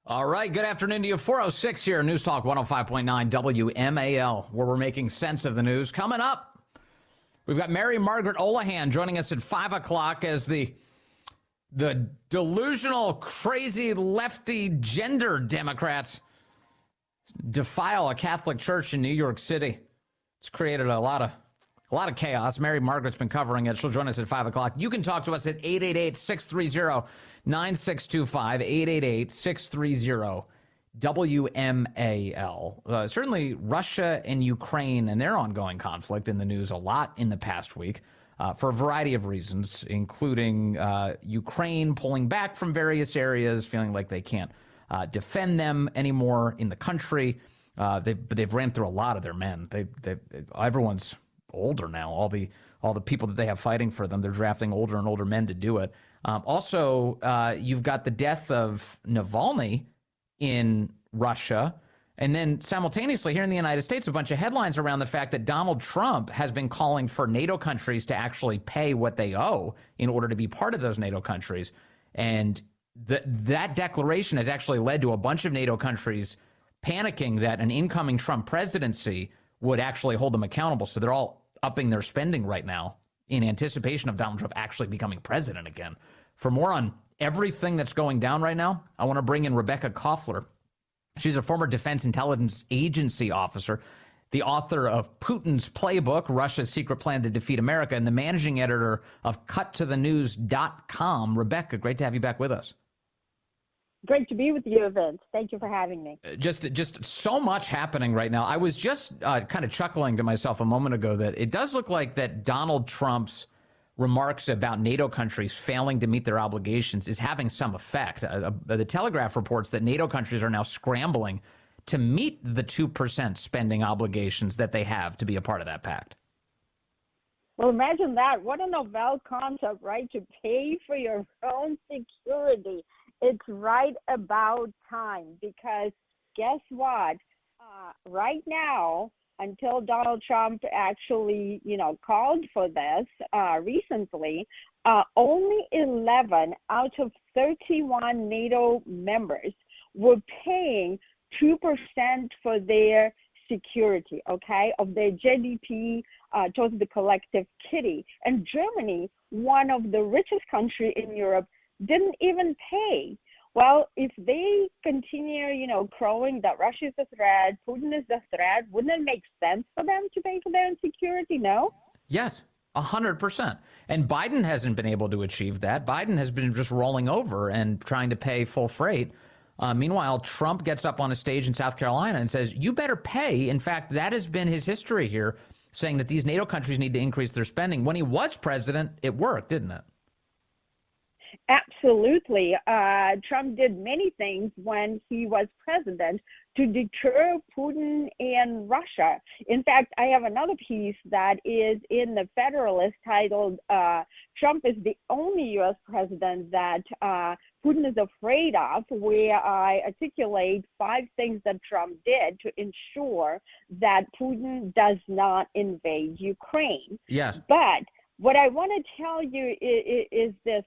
All right, good afternoon to you. 406 here, News Talk 105.9 WMAL, where we're making sense of the news. Coming up, we've got Mary Margaret Olahan joining us at 5 o'clock as the delusional, crazy, lefty gender Democrats defile a Catholic church in New York City. It's created a lot of chaos. Mary Margaret's been covering it. She'll join us at 5 o'clock. You can talk to us at 888-630-9625, 888-630-WMAL. Certainly Russia and Ukraine and their ongoing conflict in the news a lot in the past week for a variety of reasons, including Ukraine pulling back from various areas, feeling like they can't defend them anymore in the country. They've ran through a lot of their men. Everyone's older now. All the people that they have fighting for them, they're drafting older and older men to do it. Also, you've got the death of Navalny in Russia. And then simultaneously here in the United States, a bunch of headlines around the fact that Donald Trump has been calling for NATO countries to actually pay what they owe in order to be part of those NATO countries. And that declaration has actually led to a bunch of NATO countries panicking that an incoming Trump presidency would actually hold them accountable. So they're all upping their spending right now in anticipation of Donald Trump actually becoming president again. For more on everything that's going down right now, I want to bring in Rebekah Koffler. She's a former Defense Intelligence Agency officer, the author of Putin's Playbook, Russia's Secret Plan to Defeat America, and the managing editor of cuttothenews.com. Rebekah, great to have you back with us. Great to be with you, Vince. Thank you for having me. Just so much happening right now. I was just kind of chuckling to myself a moment ago that it does look like that Donald Trump's remarks about NATO countries failing to meet their obligations is having some effect. The Telegraph reports that NATO countries are now scrambling to meet the 2% spending obligations that they have to be a part of that pact. Well, imagine that. What a novel concept, right? To pay for your own security. It's right about time because guess what? Right now, until Donald Trump actually, called for this recently, only 11 out of 31 NATO members were paying 2% for their security, okay, of their GDP towards the collective kitty. And Germany, one of the richest countries in Europe, didn't even pay. Well, if they continue, crowing that Russia is a threat, Putin is a threat, wouldn't it make sense for them to pay for their own security? No? Yes, 100%. And Biden hasn't been able to achieve that. Biden has been just rolling over and trying to pay full freight. Meanwhile, Trump gets up on a stage in South Carolina and says, you better pay. In fact, that has been his history here, saying that these NATO countries need to increase their spending. When he was president, it worked, didn't it? Absolutely. Trump did many things when he was president to deter Putin and Russia. In fact, I have another piece that is in the Federalist titled, Trump is the only U.S. president that Putin is afraid of, where I articulate 5 things that Trump did to ensure that Putin does not invade Ukraine. Yes. But what I want to tell you is this,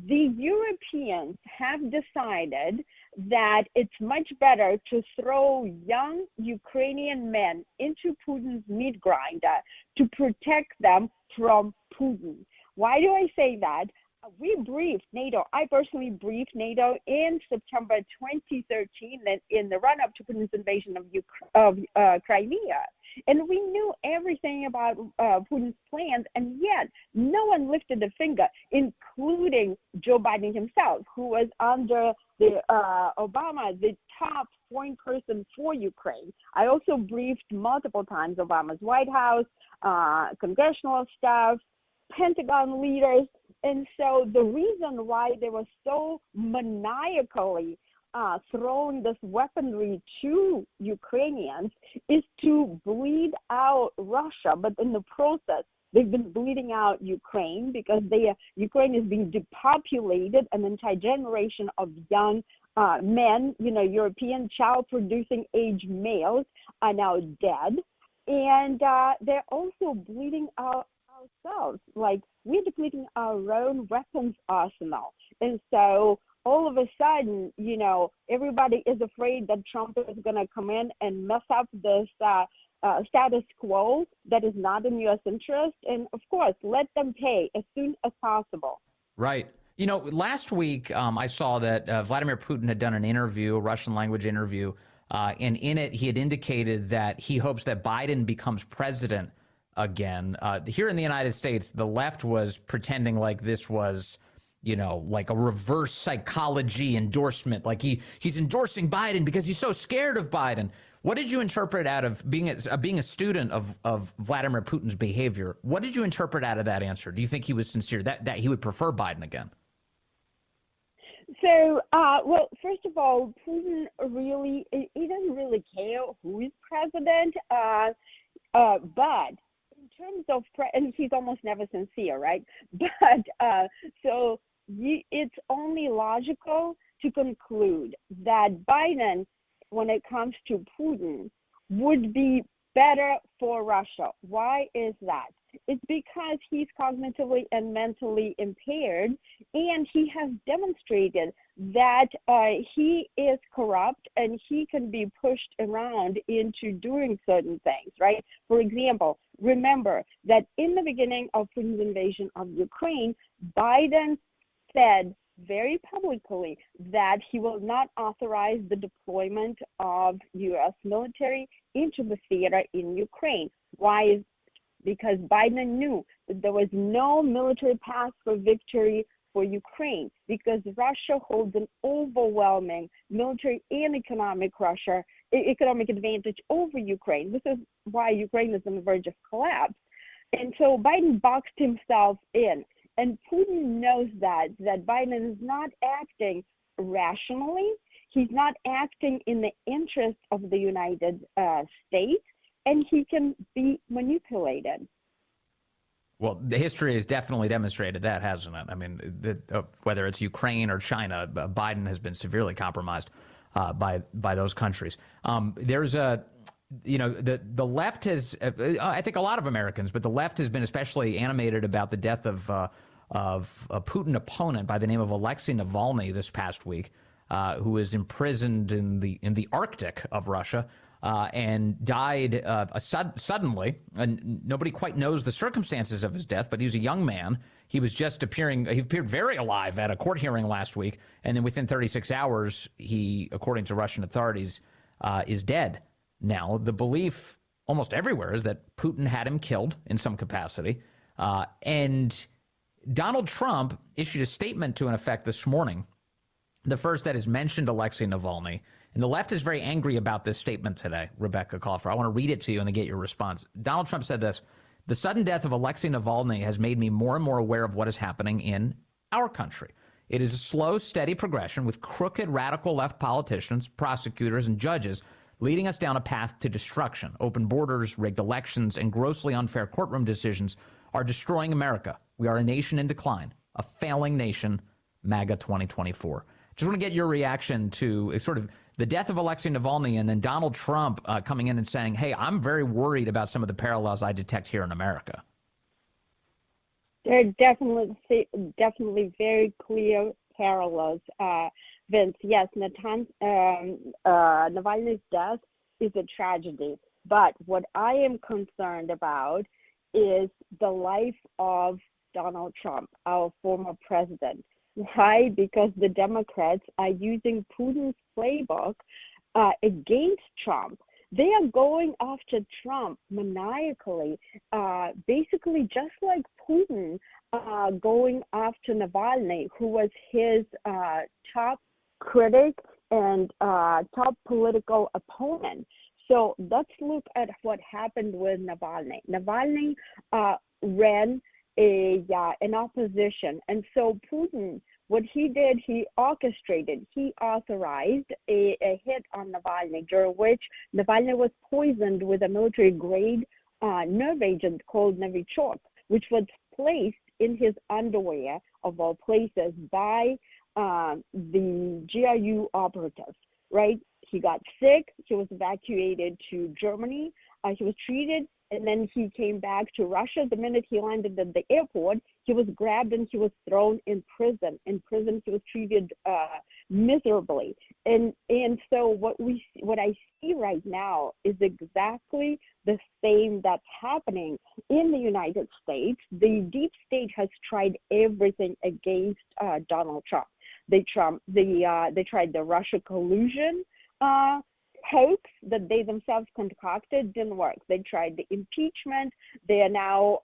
the Europeans have decided that it's much better to throw young Ukrainian men into Putin's meat grinder to protect them from Putin. Why do I say that? We briefed NATO. I personally briefed NATO in September 2013 in the run-up to Putin's invasion of Crimea. And we knew everything about Putin's plans, and yet no one lifted a finger, including Joe Biden himself, who was under the Obama, the top point person for Ukraine. I also briefed multiple times Obama's White House, congressional staff, Pentagon leaders. And so the reason why they were so maniacally throwing this weaponry to Ukrainians is to bleed out Russia. But in the process, they've been bleeding out Ukraine because Ukraine is being depopulated. An entire generation of young men, European child-producing age males are now dead. And they're also bleeding out ourselves. Like, we're depleting our own weapons arsenal. And so all of a sudden, everybody is afraid that Trump is going to come in and mess up this status quo that is not in U.S. interest. And of course, let them pay as soon as possible. Right. Last week I saw that Vladimir Putin had done an interview, a Russian language interview, and in it he had indicated that he hopes that Biden becomes president again. Here in the United States, the left was pretending like this was, like a reverse psychology endorsement, like he's endorsing Biden because he's so scared of Biden. What did you interpret out of being a student of Vladimir Putin's behavior? What did you interpret out of that answer? Do you think he was sincere that he would prefer Biden again? So, well, first of all, Putin he doesn't really care who is president, but in terms of, and he's almost never sincere, right? But it's only logical to conclude that Biden, when it comes to Putin, would be better for Russia. Why is that? It's because he's cognitively and mentally impaired, and he has demonstrated that he is corrupt and he can be pushed around into doing certain things, right? For example, remember that in the beginning of Putin's invasion of Ukraine, Biden said very publicly that he will not authorize the deployment of U.S. military into the theater in Ukraine. Why? Because Biden knew that there was no military path for victory for Ukraine, because Russia holds an overwhelming military and economic advantage over Ukraine. This is why Ukraine is on the verge of collapse. And so Biden boxed himself in. And Putin knows that Biden is not acting rationally. He's not acting in the interest of the United States, and he can be manipulated. Well, the history has definitely demonstrated that, hasn't it? I mean, whether it's Ukraine or China, Biden has been severely compromised by those countries. There's the left has, I think a lot of Americans, but the left has been especially animated about the death of a Putin opponent by the name of Alexei Navalny this past week, who was imprisoned in the Arctic of Russia. And died suddenly, and nobody quite knows the circumstances of his death, but he was a young man. He was just he appeared very alive at a court hearing last week, and then within 36 hours, he, according to Russian authorities, is dead. Now, the belief almost everywhere is that Putin had him killed in some capacity, and Donald Trump issued a statement to an effect this morning, the first that has mentioned Alexei Navalny. And the left is very angry about this statement today, Rebekah Koffler. I want to read it to you and then get your response. Donald Trump said this: "The sudden death of Alexei Navalny has made me more and more aware of what is happening in our country. It is a slow, steady progression with crooked, radical left politicians, prosecutors, and judges leading us down a path to destruction. Open borders, rigged elections, and grossly unfair courtroom decisions are destroying America. We are a nation in decline, a failing nation, MAGA 2024. Just want to get your reaction to sort of the death of Alexei Navalny and then Donald Trump coming in and saying, hey, I'm very worried about some of the parallels I detect here in America. There are definitely very clear parallels, Vince. Yes, Navalny's death is a tragedy. But what I am concerned about is the life of Donald Trump, our former president. Why? Because the Democrats are using Putin's playbook against Trump. They are going after Trump maniacally, basically just like Putin going after Navalny, who was his top critic and top political opponent. So let's look at what happened with Navalny. Navalny ran an opposition. And so Putin, what he did, he orchestrated, he authorized a hit on Navalny, during which Navalny was poisoned with a military-grade nerve agent called Novichok, which was placed in his underwear, of all places, by the GRU operatives, right? He got sick, he was evacuated to Germany, he was treated, and then he came back to Russia. The minute he landed at the airport, He was grabbed and he was thrown in prison. In prison, he was treated miserably. And so what I see right now is exactly the same that's happening in the United States. The deep state has tried everything against Donald Trump. They tried the Russia collusion hoax that they themselves concocted, didn't work. They tried the impeachment. They are now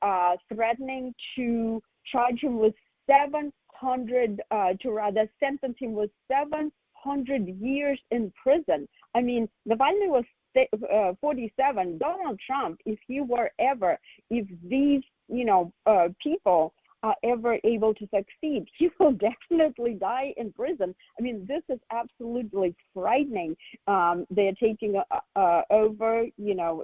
threatening to charge him with 700, to sentence him with 700 years in prison. I mean, Navalny was 47. Donald Trump, if these, people are ever able to succeed, he will definitely die in prison. I mean, this is absolutely frightening. They're taking over,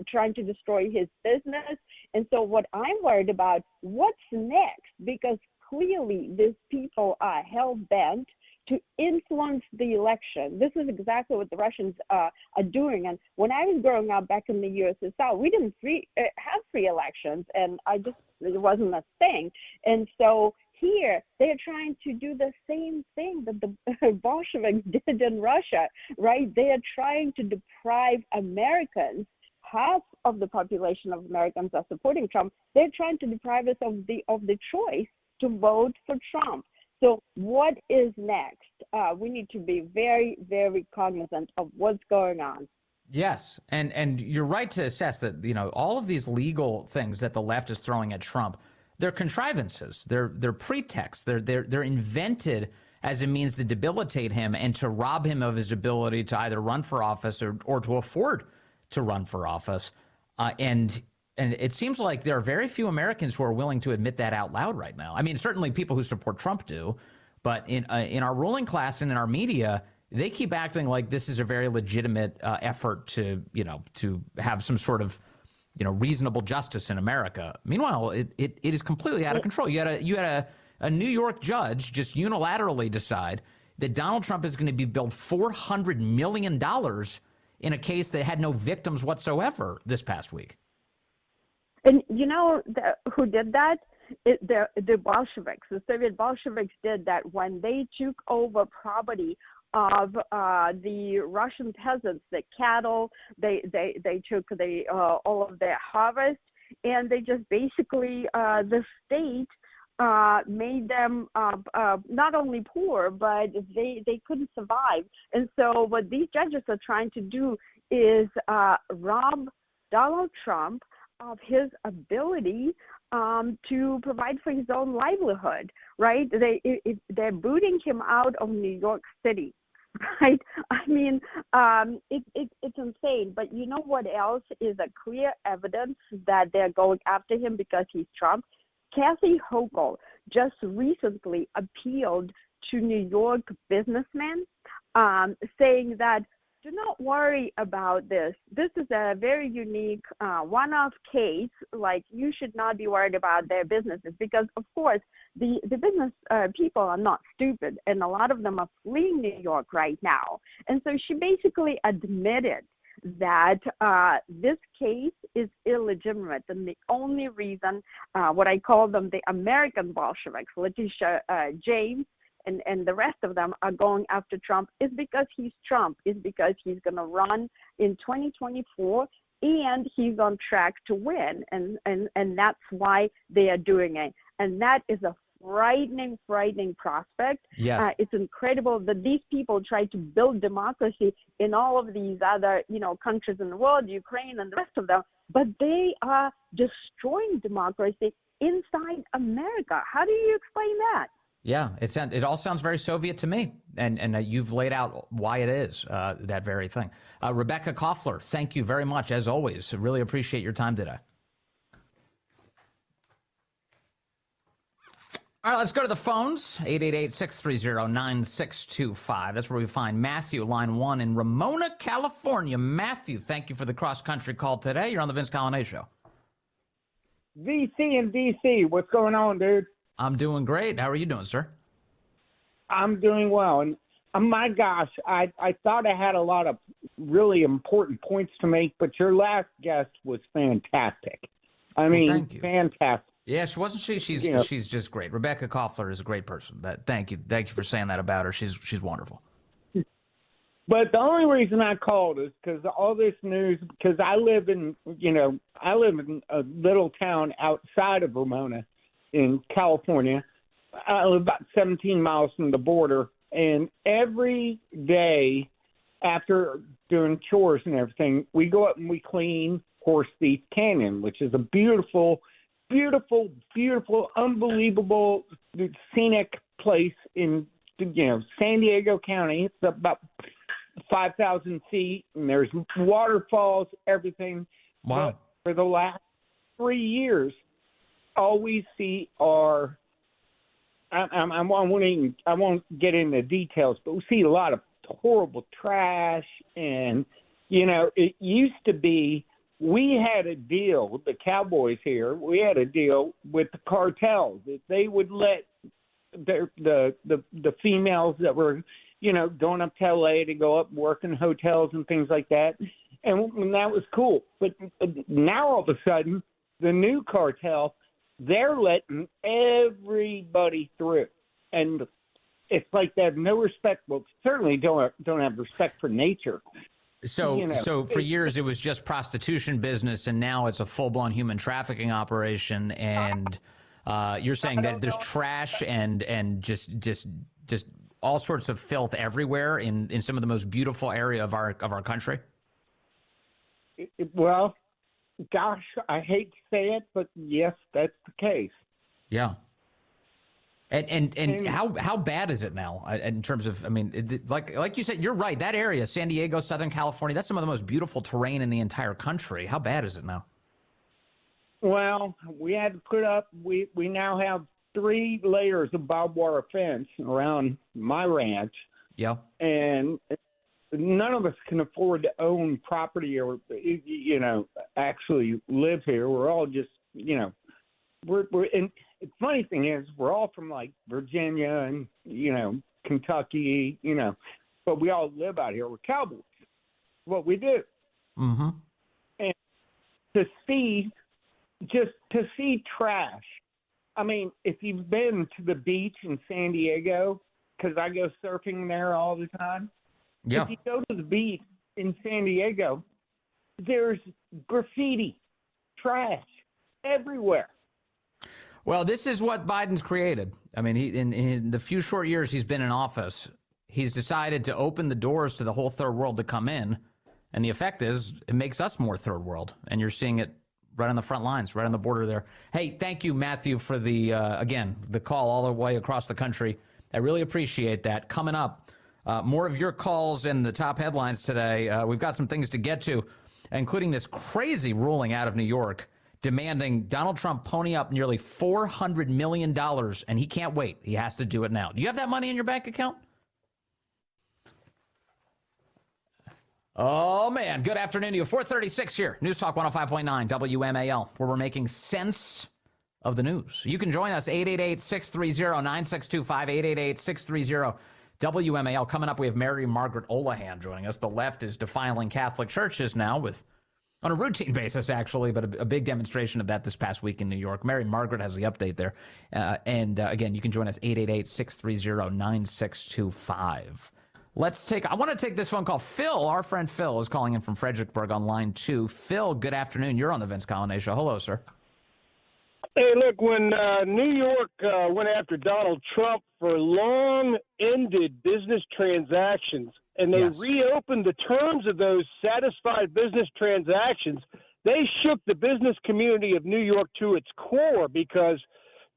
trying to destroy his business. And so what I'm worried about, what's next? Because clearly these people are hell-bent to influence the election. This is exactly what the Russians are doing. And when I was growing up back in the USSR, we didn't have free elections, and it wasn't a thing. And so here they're trying to do the same thing that the Bolsheviks did in Russia, right? They are trying to deprive Americans. Half of the population of Americans are supporting Trump. They're trying to deprive us of the choice to vote for Trump. So what is next? We need to be very, very cognizant of what's going on. Yes, and you're right to assess that, all of these legal things that the left is throwing at Trump, they're contrivances, they're pretexts, they're invented as a means to debilitate him and to rob him of his ability to either run for office or to afford to run for office. And it seems like there are very few Americans who are willing to admit that out loud right now. I mean, certainly people who support Trump do, but in our ruling class and in our media, they keep acting like this is a very legitimate effort to have some sort of reasonable justice in America. Meanwhile, it is completely out of control. You had a New York judge just unilaterally decide that Donald Trump is going to be billed $400 million in a case that had no victims whatsoever this past week. And who did that? The Bolsheviks. The Soviet Bolsheviks did that when they took over property of the Russian peasants, the cattle. They took all of their harvest, and they just basically the state made them not only poor, but they couldn't survive. And so what these judges are trying to do is rob Donald Trump of his ability to provide for his own livelihood, right? They're booting him out of New York City, right? I mean, it's insane. But you know what else is a clear evidence that they're going after him because he's Trump? Kathy Hochul just recently appealed to New York businessmen, saying that do not worry about this. This is a very unique one-off case. Like, you should not be worried about their businesses because, of course, the business people are not stupid, and a lot of them are fleeing New York right now. And so she basically admitted that this case is illegitimate, and the only reason, what I call them the American Bolsheviks, Letitia James, and the rest of them are going after Trump is because he's Trump, is because he's going to run in 2024 and he's on track to win. And that's why they are doing it. And that is a frightening prospect. Yes. It's incredible that these people try to build democracy in all of these other, countries in the world, Ukraine and the rest of them, but they are destroying democracy inside America. How do you explain that? Yeah, it all sounds very Soviet to me, and you've laid out why it is that very thing. Rebekah Koffler, thank you very much, as always. Really appreciate your time today. All right, let's go to the phones, 888-630-9625. That's where we find Matthew, line 1 in Ramona, California. Matthew, thank you for the cross-country call today. You're on the Vince Colonnese Show. VC and DC, what's going on, dude? I'm doing great. How are you doing, sir? I'm doing well. And my gosh, I thought I had a lot of really important points to make, but your last guest was fantastic. I mean, thank you. Fantastic. Yeah, she wasn't she. She's just great. Rebekah Koffler is a great person. Thank you for saying that about her. She's wonderful. But the only reason I called is because all this news. Because I live in a little town outside of Ramona, in California. I live about 17 miles from the border, and every day after doing chores and everything, we go up and we clean Horse Thief Canyon, which is a beautiful, beautiful, beautiful, unbelievable scenic place in San Diego County. It's about 5,000 feet, and there's waterfalls, everything. Wow! But for the last 3 years, all we see are I won't get into details, but we see a lot of horrible trash, and it used to be we had a deal, the Cowboys here, we had a deal with the cartels that they would let the females that were going up to LA to go up and work in hotels and things like that, and that was cool. But now all of a sudden, the new cartel, they're letting everybody through, and it's like they have no respect. Well, certainly don't have respect for nature. So for years it was just prostitution business, and now it's a full-blown human trafficking operation. And you're saying that there's trash and just all sorts of filth everywhere in some of the most beautiful area of our country. Well, gosh, I hate to say it, but yes, that's the case. Yeah. And how bad is it now in terms of, I mean, like you said, you're right. That area, San Diego, Southern California, that's some of the most beautiful terrain in the entire country. How bad is it now? Well, we had to put up, we now have 3 layers of barbed wire fence around my ranch. Yeah. And none of us can afford to own property or, actually live here. We're all just, we're in. The funny thing is, we're all from like Virginia and, Kentucky, but we all live out here. We're cowboys. What we do. Mm-hmm. And to see trash. I mean, if you've been to the beach in San Diego, because I go surfing there all the time. Yeah. If you go to the beach in San Diego, there's graffiti, trash everywhere. Well, this is what Biden's created. I mean, in the few short years he's been in office, he's decided to open the doors to the whole third world to come in. And the effect is it makes us more third world. And you're seeing it right on the front lines, right on the border there. Hey, thank you, Matthew, for the call all the way across the country. I really appreciate that. Coming up, more of your calls and the top headlines today. We've got some things to get to, including this crazy ruling out of New York demanding Donald Trump pony up nearly $400 million, and he can't wait. He has to do it now. Do you have that money in your bank account? Oh, man. Good afternoon to you. 436 here. News Talk 105.9 WMAL, where we're making sense of the news. You can join us, 888-630-9625, 888-630-WMAL. Coming up, we have Mary Margaret Olahan joining us. The left is defiling Catholic churches now on a routine basis, actually, but a big demonstration of that this past week in New York. Mary Margaret has the update there. Again, you can join us, 888-630-9625. I want to take this phone call. Phil, our friend Phil, is calling in from Fredericksburg on line 2. Phil, good afternoon. You're on the Vince Coglianese Show. Hello, sir. Hey, look, when New York went after Donald Trump for long-ended business transactions, and they reopened the terms of those satisfied business transactions, they shook the business community of New York to its core, because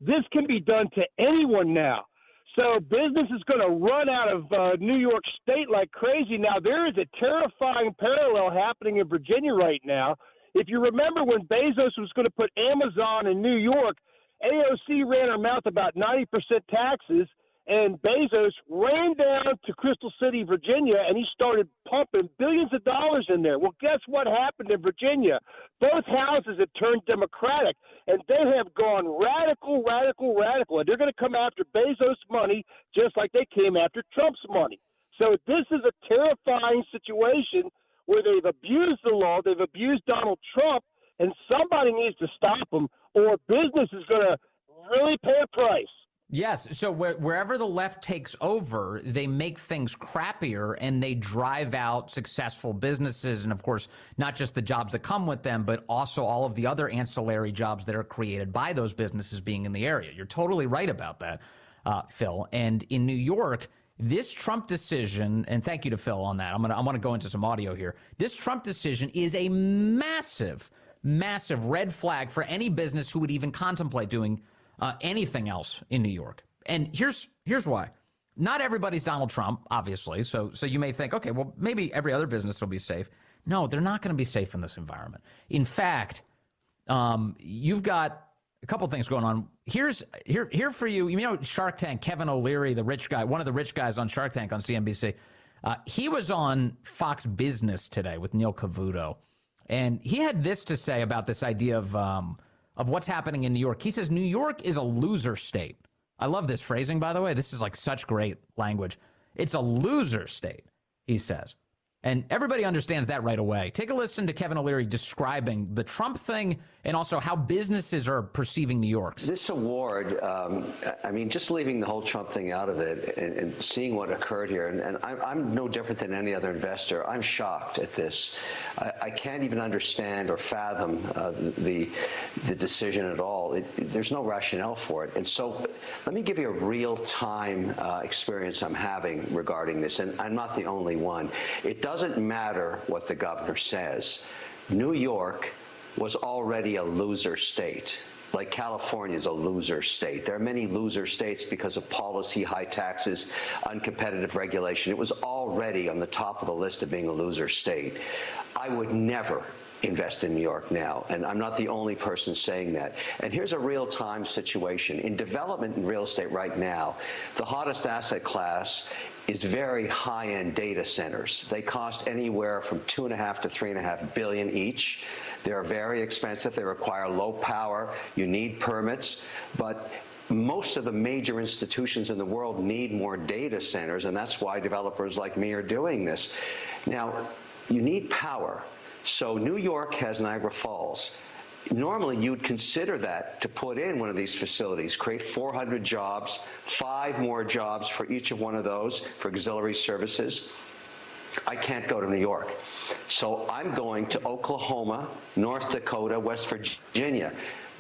this can be done to anyone now. So business is going to run out of New York State like crazy. Now, there is a terrifying parallel happening in Virginia right now. If you remember when Bezos was going to put Amazon in New York, AOC ran her mouth about 90% taxes, and Bezos ran down to Crystal City, Virginia, and he started pumping billions of dollars in there. Well, guess what happened in Virginia? Both houses have turned Democratic, and they have gone radical, and they're going to come after Bezos' money just like they came after Trump's money. So this is a terrifying situation where they've abused the law, they've abused Donald Trump, and somebody needs to stop them. or business is going to really pay a price. Yes. So wherever the left takes over, they make things crappier and they drive out successful businesses. And of course, not just the jobs that come with them, but also all of the other ancillary jobs that are created by those businesses being in the area. You're totally right about that, Phil. And in New York, this Trump decision, and thank you to Phil on that. I'm gonna go into some audio here. This Trump decision is a massive, massive red flag for any business who would even contemplate doing anything else in New York. And here's why. Not everybody's Donald Trump, obviously. So you may think, okay, well, maybe every other business will be safe. No, they're not going to be safe in this environment. In fact, you've got a couple things going on. Here for you. You know, Shark Tank, Kevin O'Leary, the rich guy, one of the rich guys on Shark Tank on CNBC. He was on Fox Business today with Neil Cavuto, and he had this to say about this idea of what's happening in New York. He says New York is a loser state. I love this phrasing, by the way. This is like such great language. It's a loser state, he says. And everybody understands that right away. Take a listen to Kevin O'Leary describing the Trump thing and also how businesses are perceiving New York. This award, I mean, just leaving the whole Trump thing out of it and seeing what occurred here, and I'm no different than any other investor. I'm shocked at this. I can't even understand or fathom the decision at all. There's no rationale for it. And so let me give you a real-time experience I'm having regarding this, and I'm not the only one. It doesn't matter what the governor says. New York was already a loser state. Like California is a loser state. There are many loser states because of policy, high taxes, uncompetitive regulation. It was already on the top of the list of being a loser state. I would never invest in New York now, and I'm not the only person saying that. And here's a real-time situation. In development in real estate right now, the hottest asset class is very high-end data centers. They cost anywhere from $2.5 to $3.5 billion each. They're very expensive. They require low power. You need permits, but most of the major institutions in the world need more data centers, and that's why developers like me are doing this. Now, you need power. So New York has Niagara Falls. Normally, you'd consider that to put in one of these facilities, create 400 jobs, 5 more jobs for each of one of those for auxiliary services. I can't go to New York. So I'm going to Oklahoma, North Dakota, West Virginia.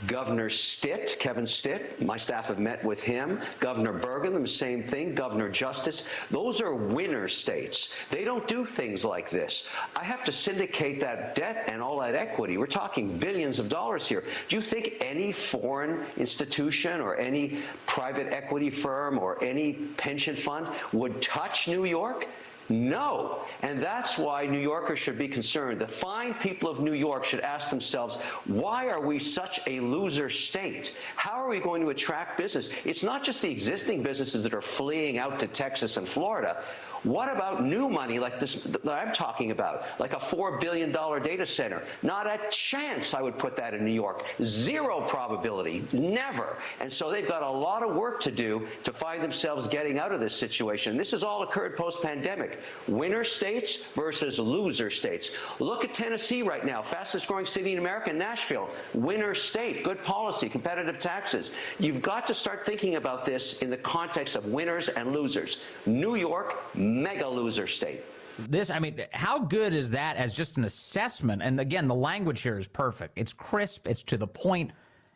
Governor Stitt, Kevin Stitt, my staff have met with him. Governor Burgum, the same thing. Governor Justice. Those are winner states. They don't do things like this. I have to syndicate that debt and all that equity. We're talking billions of dollars here. Do you think any foreign institution or any private equity firm or any pension fund would touch New York? No. And that's why New Yorkers should be concerned. The fine people of New York should ask themselves, why are we such a loser state? How are we going to attract business? It's not just the existing businesses that are fleeing out to Texas and Florida. What about new money like this that I'm talking about, like a $4 billion data center? Not a chance I would put that in New York. Zero probability. Never. And so they've got a lot of work to do to find themselves getting out of this situation. This has all occurred post-pandemic. Winner states versus loser states. Look at Tennessee right now, fastest growing city in America, Nashville. Winner state, good policy, competitive taxes. You've got to start thinking about this in the context of winners and losers. New York, mega loser state. This, I mean, how good is that as just an assessment? And again, the language here is perfect. It's crisp, it's to the point,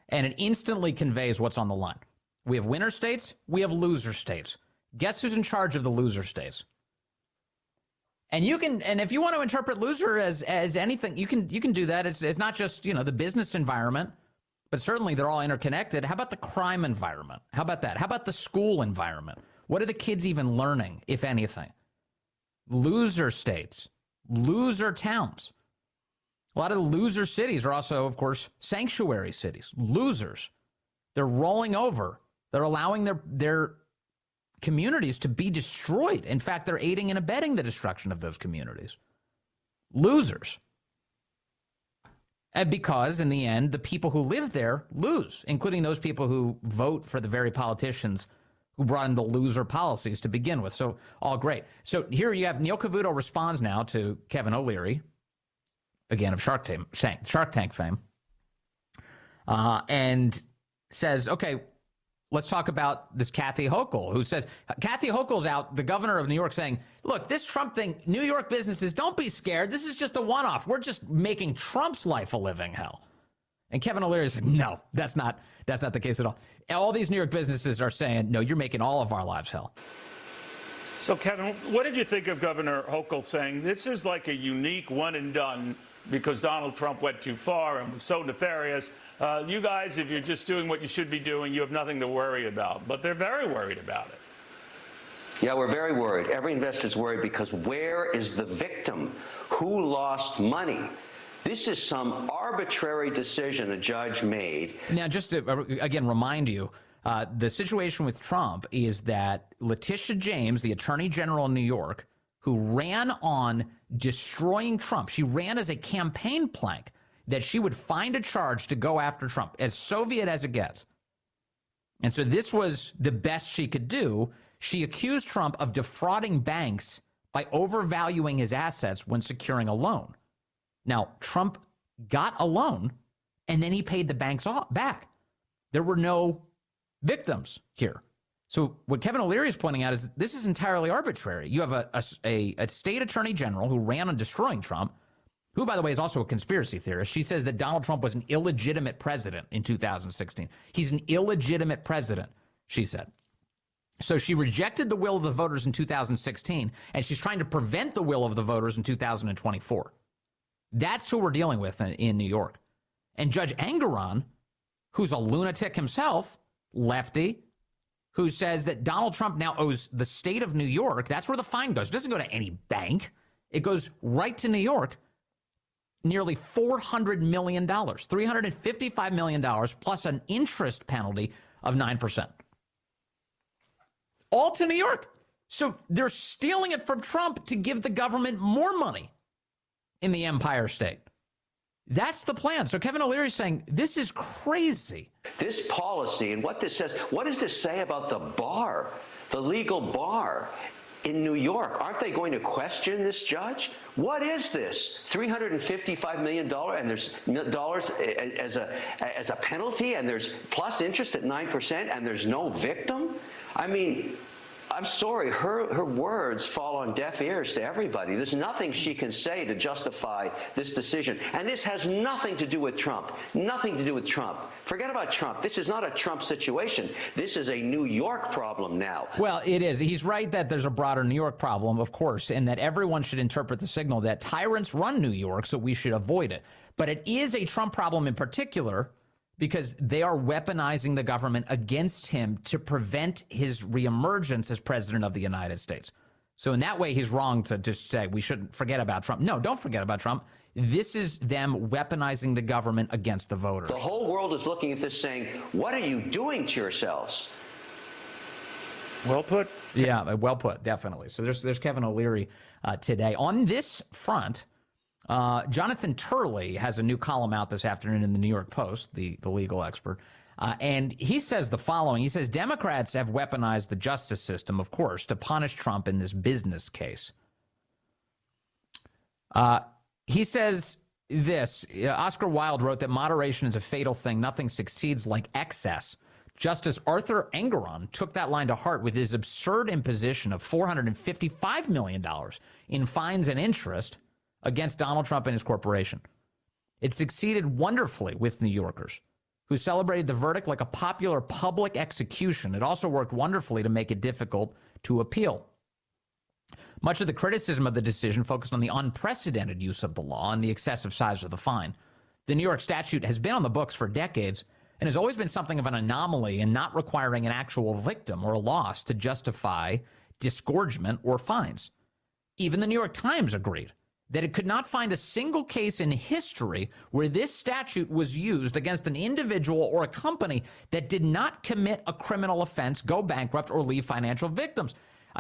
and it instantly conveys what's on the line. We have winner states, we have loser states. Guess who's in charge of the loser states? And you can, and if you want to interpret loser as anything, you can do that. It's not just, you know, the business environment, but certainly they're all interconnected. How about the crime environment? How about that? How about the school environment? What are the kids even learning, if anything? Loser states, loser towns. A lot of the loser cities are also, of course, sanctuary cities. Losers. They're rolling over. They're allowing their communities to be destroyed. In fact, they're aiding and abetting the destruction of those communities. Losers. And because, in the end, the people who live there lose, including those people who vote for the very politicians who brought in the loser policies to begin with. So, all great. So here you have Neil Cavuto responds now to Kevin O'Leary, again of Shark Tank fame. and says, okay, let's talk about this Kathy Hochul, who says, Kathy Hochul's out, the governor of New York, saying, look, this Trump thing, New York businesses, don't be scared. This is just a one-off. We're just making Trump's life a living hell. And Kevin O'Leary said, no, that's not the case at all. All these New York businesses are saying, no, you're making all of our lives hell. So, Kevin, what did you think of Governor Hochul saying this is like a unique one and done because Donald Trump went too far and was so nefarious? You guys, if you're just doing what you should be doing, you have nothing to worry about. But they're very worried about it. Yeah, we're very worried. Every investor's worried because where is the victim? Who lost money? This is some arbitrary decision a judge made. Now, just to, again, remind you, the situation with Trump is that Letitia James, the attorney general in New York, who ran on destroying Trump, she ran as a campaign plank that she would find a charge to go after Trump, as Soviet as it gets. And so this was the best she could do. She accused Trump of defrauding banks by overvaluing his assets when securing a loan. Now, Trump got a loan, and then he paid the banks back. There were no victims here. So what Kevin O'Leary is pointing out is this is entirely arbitrary. You have a state attorney general who ran on destroying Trump, who, by the way, is also a conspiracy theorist. She says that Donald Trump was an illegitimate president in 2016. He's an illegitimate president, she said. So she rejected the will of the voters in 2016, and she's trying to prevent the will of the voters in 2024. That's who we're dealing with in New York. And Judge Engoron, who's a lunatic himself, lefty, who says that Donald Trump now owes the state of New York, that's where the fine goes. It doesn't go to any bank. It goes right to New York, nearly $400 million, $355 million, plus an interest penalty of 9%. All to New York. So they're stealing it from Trump to give the government more money in the Empire State. That's the plan. So Kevin O'Leary is saying this is crazy. This policy and what this says, what does this say about the bar, the legal bar in New York? Aren't they going to question this judge? What is this? $355 million and there's dollars as a penalty, and there's plus interest at 9%, and there's no victim? I mean, I'm sorry, her words fall on deaf ears to everybody. There's nothing she can say to justify this decision. And this has nothing to do with Trump. Nothing to do with Trump. Forget about Trump. This is not a Trump situation. This is a New York problem now. Well, it is. He's right that there's a broader New York problem, of course, and that everyone should interpret the signal that tyrants run New York, so we should avoid it. But it is a Trump problem in particular, because they are weaponizing the government against him to prevent his reemergence as president of the United States. So in that way, he's wrong to just say we shouldn't forget about Trump. No, don't forget about Trump. This is them weaponizing the government against the voters. The whole world is looking at this saying, what are you doing to yourselves? Well put. Yeah, well put, definitely. So there's Kevin O'Leary today. On this front, Jonathan Turley has a new column out this afternoon in the New York Post, the legal expert, and he says the following. He says Democrats have weaponized the justice system, of course, to punish Trump in this business case. He says this. Oscar Wilde wrote that moderation is a fatal thing. Nothing succeeds like excess. Justice Arthur Engoron took that line to heart with his absurd imposition of $455 million in fines and interest against Donald Trump and his corporation. It succeeded wonderfully with New Yorkers, who celebrated the verdict like a popular public execution. It also worked wonderfully to make it difficult to appeal. Much of the criticism of the decision focused on the unprecedented use of the law and the excessive size of the fine. The New York statute has been on the books for decades and has always been something of an anomaly in not requiring an actual victim or a loss to justify disgorgement or fines. Even the New York Times agreed that it could not find a single case in history where this statute was used against an individual or a company that did not commit a criminal offense, go bankrupt, or leave financial victims.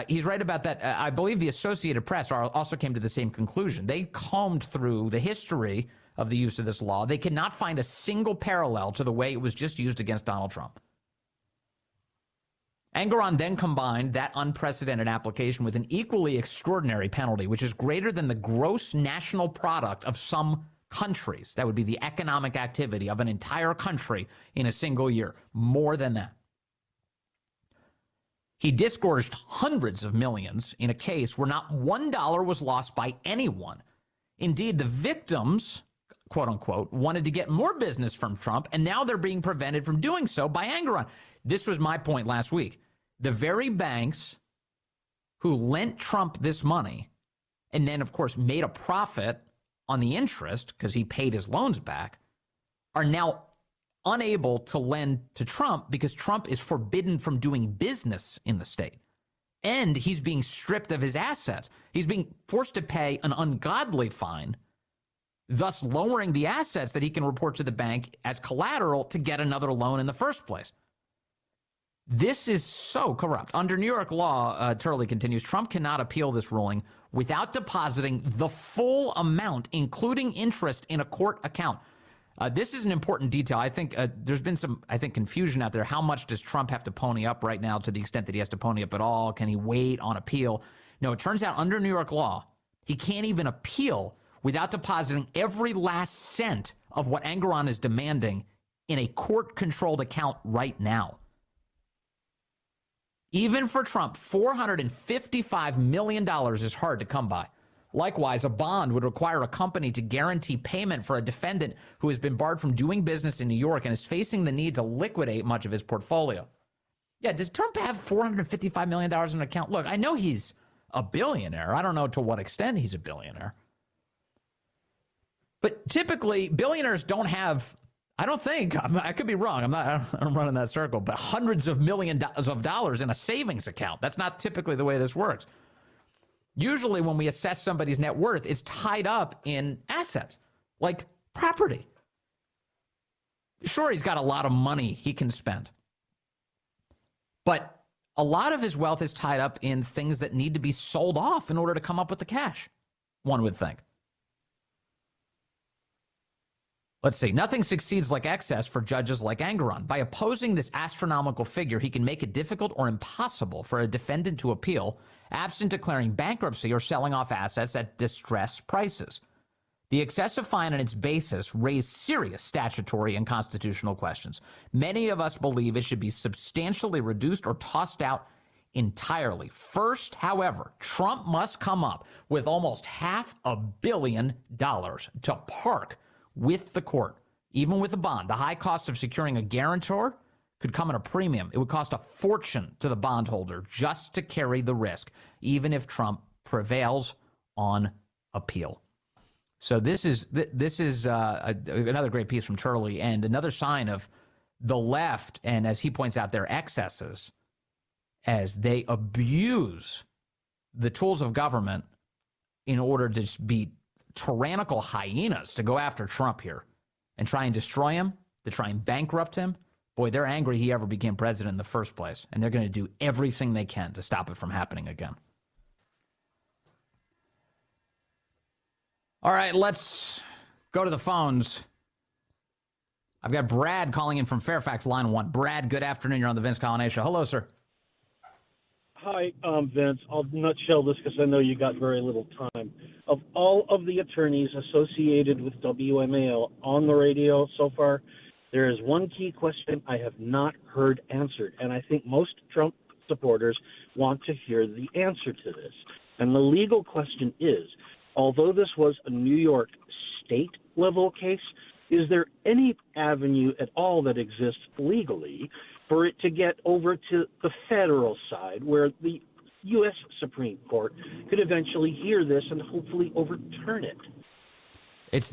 He's right about that. I believe the Associated Press also came to the same conclusion. They combed through the history of the use of this law. They could not find a single parallel to the way it was just used against Donald Trump. Engoron then combined that unprecedented application with an equally extraordinary penalty, which is greater than the gross national product of some countries. That would be the economic activity of an entire country in a single year. More than that. He disgorged hundreds of millions in a case where not $1 was lost by anyone. Indeed, the victims, quote unquote, wanted to get more business from Trump, and now they're being prevented from doing so by Enron. This was my point last week. The very banks who lent Trump this money and then, of course, made a profit on the interest because he paid his loans back are now unable to lend to Trump because Trump is forbidden from doing business in the state. And he's being stripped of his assets. He's being forced to pay an ungodly fine, thus lowering the assets that he can report to the bank as collateral to get another loan in the first place. This is so corrupt. Under New York law, Turley continues, Trump cannot appeal this ruling without depositing the full amount, including interest, in a court account. This is an important detail. I think there's been some, confusion out there. How much does Trump have to pony up right now, to the extent that he has to pony up at all? Can he wait on appeal? No, it turns out under New York law, he can't even appeal without depositing every last cent of what Enron is demanding in a court-controlled account right now. Even for Trump, $455 million is hard to come by. Likewise, a bond would require a company to guarantee payment for a defendant who has been barred from doing business in New York and is facing the need to liquidate much of his portfolio. Yeah, does Trump have $455 million in an account? Look, I know he's a billionaire. I don't know to what extent he's a billionaire. But typically, billionaires don't have, I don't think, I could be wrong, I'm running that circle, but hundreds of millions of dollars in a savings account. That's not typically the way this works. Usually when we assess somebody's net worth, it's tied up in assets, like property. Sure, he's got a lot of money he can spend, but a lot of his wealth is tied up in things that need to be sold off in order to come up with the cash, one would think. Let's see. Nothing succeeds like excess for judges like Enron. By opposing this astronomical figure, he can make it difficult or impossible for a defendant to appeal, absent declaring bankruptcy or selling off assets at distressed prices. The excessive fine and its basis raise serious statutory and constitutional questions. Many of us believe it should be substantially reduced or tossed out entirely. First, however, Trump must come up with almost $500 million to park with the court, even with a bond. The high cost of securing a guarantor could come at a premium. It would cost a fortune to the bondholder just to carry the risk, even if Trump prevails on appeal. So this is another great piece from Turley, and another sign of the left, and as he points out, their excesses, as they abuse the tools of government in order to just be tyrannical hyenas to go after Trump here and try and destroy him, to try and bankrupt him. Boy, they're angry he ever became president in the first place, and they're going to do everything they can to stop it from happening again. All right, let's go to the phones. I've got Brad calling in from Fairfax, line 1. Brad, good afternoon. You're on the Vince Coglianese Show. Hello, sir. Hi, Vince. I'll nutshell this because I know you got very little time. Of all of the attorneys associated with WMAL on the radio so far, there is one key question I have not heard answered, and I think most Trump supporters want to hear the answer to this. And the legal question is, although this was a New York state-level case, is there any avenue at all that exists legally for it to get over to the federal side where the U.S. Supreme Court could eventually hear this and hopefully overturn it?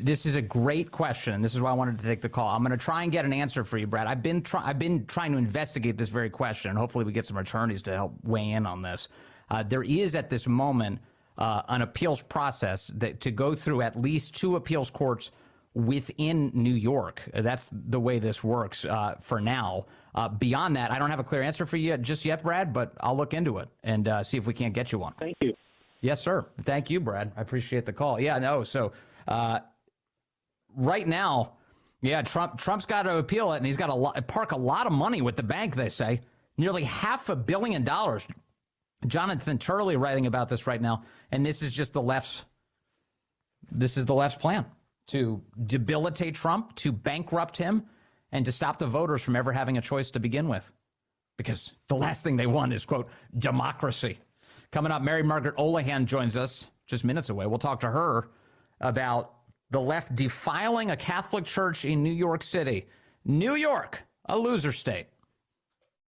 This is a great question, and this is why I wanted to take the call. I'm going to try and get an answer for you, Brad. I've been trying to investigate this very question, and hopefully we get some attorneys to help weigh in on this. There is at this moment an appeals process that to go through at least 2 appeals courts within New York. That's the way this works for now. Beyond that, I don't have a clear answer for you just yet, Brad, but I'll look into it and see if we can't get you one. Thank you. Yes, sir. Thank you, Brad. I appreciate the call. Yeah, no. So right now, yeah, Trump's got to appeal it, and he's got to park a lot of money with the bank, they say. Nearly $500 million. Jonathan Turley writing about this right now, and this is just the left's plan. to debilitate Trump, to bankrupt him, and to stop the voters from ever having a choice to begin with. Because the last thing they want is, quote, democracy. Coming up, Mary Margaret Olohan joins us just minutes away. We'll talk to her about the left defiling a Catholic church in New York City. New York, a loser state.